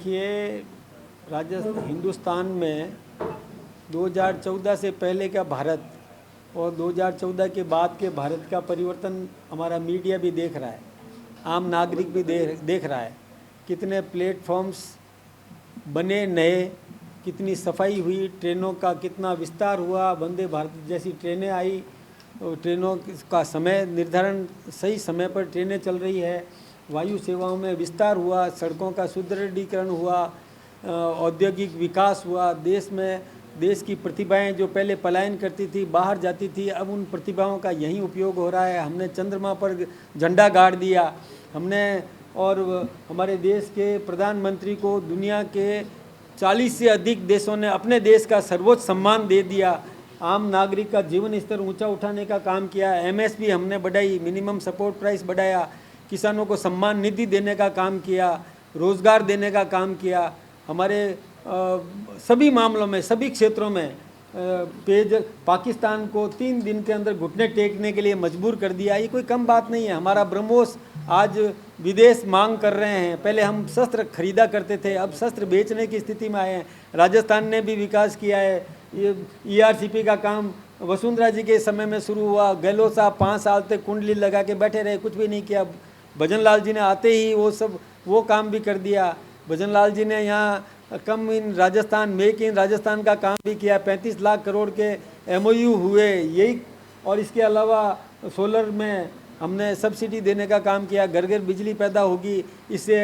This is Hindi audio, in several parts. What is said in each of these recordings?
देखिए, हिंदुस्तान में 2014 से पहले का भारत और 2014 के बाद के भारत का परिवर्तन हमारा मीडिया भी देख रहा है, आम नागरिक भी देख रहा है। कितने प्लेटफॉर्म्स बने नए, कितनी सफाई हुई, ट्रेनों का कितना विस्तार हुआ, वंदे भारत जैसी ट्रेनें आई, ट्रेनों का समय निर्धारण, सही समय पर ट्रेनें चल रही है, वायु सेवाओं में विस्तार हुआ, सड़कों का सुदृढ़ीकरण हुआ, औद्योगिक विकास हुआ, देश की प्रतिभाएं जो पहले पलायन करती थी, बाहर जाती थी, अब उन प्रतिभाओं का यहीं उपयोग हो रहा है। हमने चंद्रमा पर झंडा गाड़ दिया हमने, और हमारे देश के प्रधानमंत्री को दुनिया के 40 से अधिक देशों ने अपने देश का सर्वोच्च सम्मान दे दिया। आम नागरिक का जीवन स्तर ऊंचा उठाने का काम किया। MSP हमने बढ़ाई, मिनिमम सपोर्ट प्राइस बढ़ाया, किसानों को सम्मान निधि देने का काम किया, रोज़गार देने का काम किया। हमारे सभी मामलों में, सभी क्षेत्रों में पाकिस्तान को 3 दिन के अंदर घुटने टेकने के लिए मजबूर कर दिया। ये कोई कम बात नहीं है। हमारा ब्रह्मोस आज विदेश मांग कर रहे हैं। पहले हम शस्त्र खरीदा करते थे, अब शस्त्र बेचने की स्थिति में आए हैं। राजस्थान ने भी विकास किया है। ये ERCP का काम वसुंधरा जी के समय में शुरू हुआ। गहलोत साहब 5 साल तक कुंडली लगा के बैठे रहे, कुछ भी नहीं किया। भजन लाल जी ने आते ही वो काम भी कर दिया। भजन लाल जी ने यहाँ कम इन राजस्थान, मेक इन राजस्थान का काम भी किया। 35 लाख करोड़ के MOU हुए यही, और इसके अलावा सोलर में हमने सब्सिडी देने का काम किया। घर घर बिजली पैदा होगी, इससे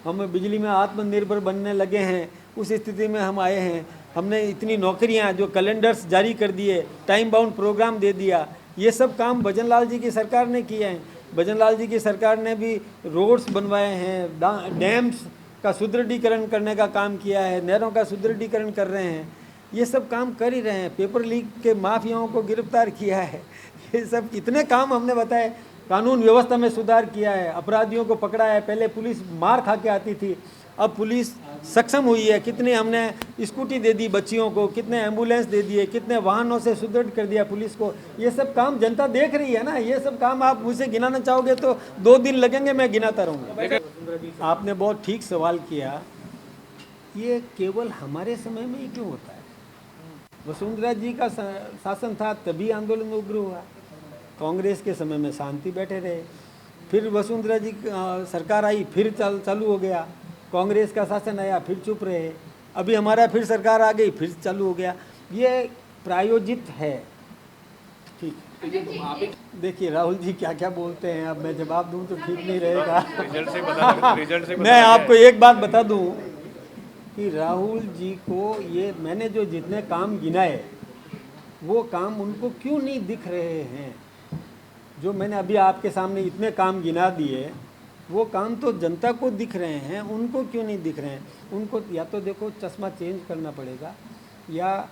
हम बिजली में आत्मनिर्भर बनने लगे हैं। उस स्थिति में हम आए हैं। हमने इतनी नौकरियां, जो कैलेंडर्स जारी कर दिए, टाइम बाउंड प्रोग्राम दे दिया, ये सब काम भजन लाल जी की सरकार ने किए हैं। भजन लाल जी की सरकार ने भी रोड्स बनवाए हैं, डैम्स का सुदृढ़ीकरण करने का काम किया है, नहरों का सुदृढ़ीकरण कर रहे हैं। ये सब काम कर ही रहे हैं। पेपर लीक के माफियाओं को गिरफ्तार किया है। ये सब इतने काम हमने बताए। कानून व्यवस्था में सुधार किया है, अपराधियों को पकड़ा है। पहले पुलिस मार खा के आती थी, अब पुलिस सक्षम हुई है। कितने हमने स्कूटी दे दी बच्चियों को, कितने एम्बुलेंस दे दिए, कितने वाहनों से सुदृढ़ कर दिया पुलिस को। ये सब काम जनता देख रही है ना। ये सब काम आप मुझसे गिनाना चाहोगे तो 2 दिन लगेंगे, मैं गिनाता रहूँगा। आपने बहुत ठीक सवाल किया। ये केवल हमारे समय में ही क्यों होता है? वसुंधरा जी का शासन था तभी आंदोलन उग्र हुआ। कांग्रेस के समय में शांति बैठे रहे, फिर वसुंधरा जी सरकार आई, फिर चालू हो गया। कांग्रेस का शासन आया, फिर चुप रहे। अभी हमारा फिर सरकार आ गई, फिर चालू हो गया। ये प्रायोजित है। ठीक, देखिए राहुल जी क्या क्या बोलते हैं, अब मैं जवाब दूं तो ठीक नहीं रहेगा। रिजल्ट से मैं आपको एक बात बता दूं कि राहुल जी को ये मैंने जो जितने काम गिनाए, वो काम उनको क्यों नहीं दिख रहे हैं? जो मैंने अभी आपके सामने इतने काम गिना दिए, वो काम तो जनता को दिख रहे हैं, उनको क्यों नहीं दिख रहे हैं? उनको या तो देखो चश्मा चेंज करना पड़ेगा, या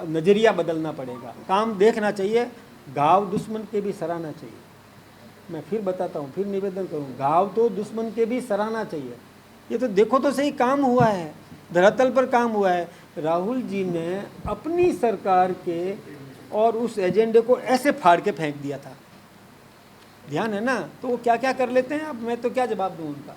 नज़रिया बदलना पड़ेगा। काम देखना चाहिए, घाव दुश्मन के भी सराहना चाहिए। मैं फिर बताता हूँ, फिर निवेदन करूँ, घाव तो दुश्मन के भी सराहना चाहिए। ये तो देखो तो सही, काम हुआ है, धरातल पर काम हुआ है। राहुल जी ने अपनी सरकार के और उस एजेंडे को ऐसे फाड़ के फेंक दिया था। ध्यान है ना? तो वो क्या क्या कर लेते हैं, अब मैं तो क्या जवाब दूँ उनका।